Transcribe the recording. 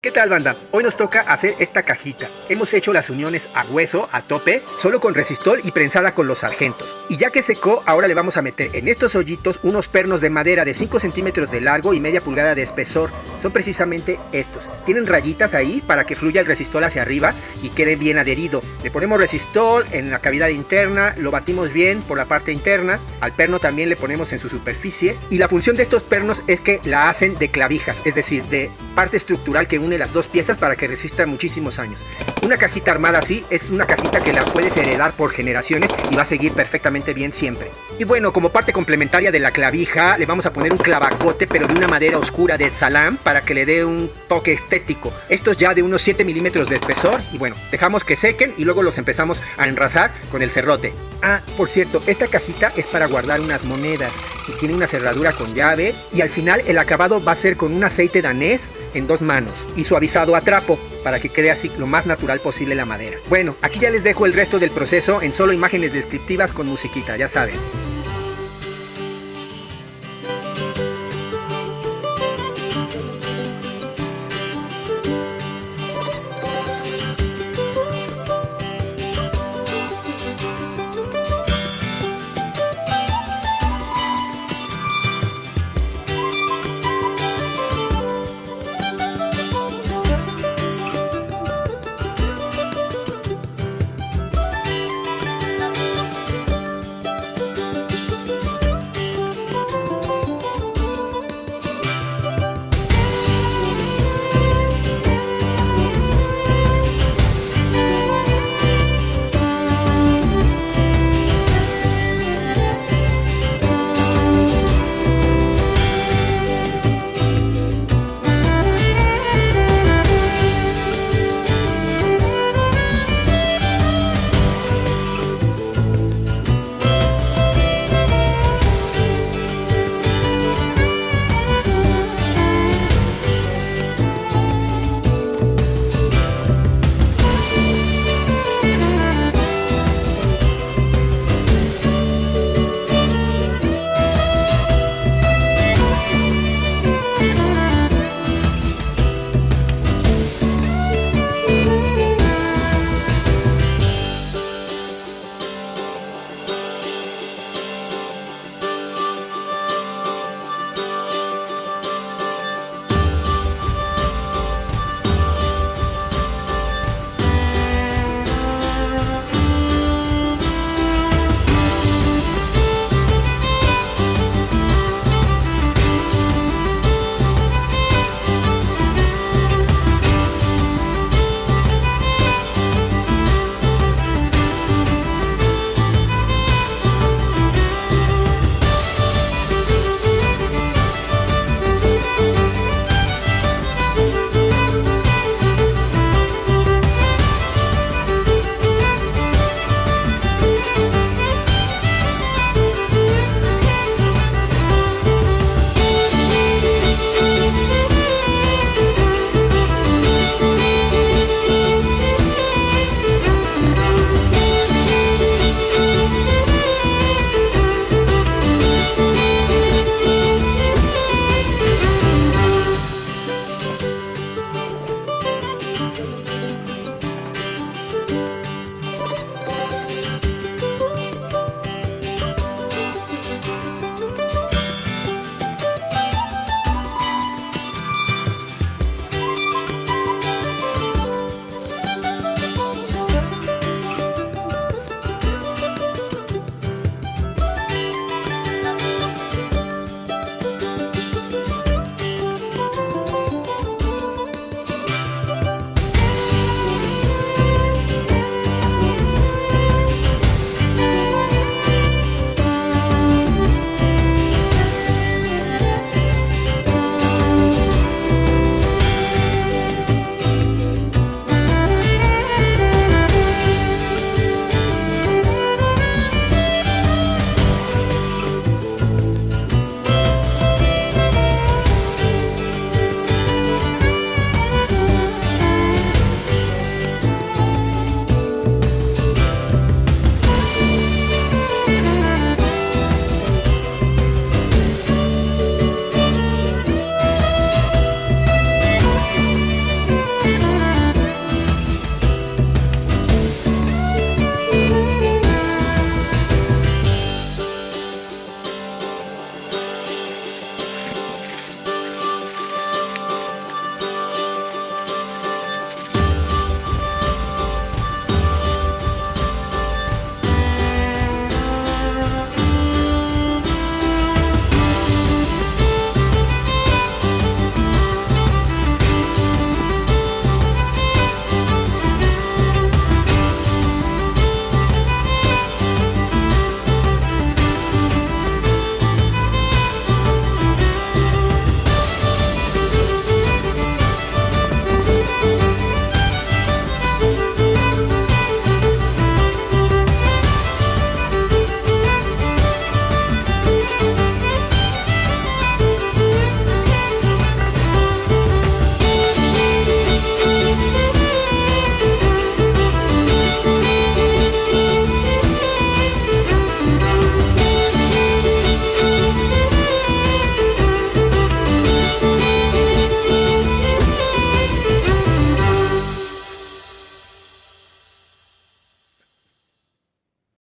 ¿Qué tal, banda? Hoy nos toca hacer esta cajita. Hemos hecho las uniones a hueso, a tope, solo con resistol y prensada con los sargentos. Y ya que secó, ahora le vamos a meter en estos hoyitos unos pernos de madera de 5 centímetros de largo y media pulgada de espesor. Son precisamente estos. Tienen rayitas ahí para que fluya el resistol hacia arriba y quede bien adherido. Le ponemos resistol en la cavidad interna, lo batimos bien por la parte interna. Al perno también le ponemos en su superficie. Y la función de estos pernos es que la hacen de clavijas, es decir, de parte estructural que une las dos piezas para que resista muchísimos años. Una cajita armada así es una cajita que la puedes heredar por generaciones y va a seguir perfectamente bien siempre. Y bueno, como parte complementaria de la clavija le vamos a poner un clavacote, pero de una madera oscura de salam para que le dé un toque estético. Estos ya de unos 7 milímetros de espesor y bueno, dejamos que sequen y luego los empezamos a enrazar con el serrote. Ah, por cierto, esta cajita es para guardar unas monedas y tiene una cerradura con llave y al final el acabado va a ser con un aceite danés en 2 manos y suavizado a trapo para que quede así lo más natural posible la madera. Bueno, aquí ya les dejo el resto del proceso en solo imágenes descriptivas con musiquita, ya saben.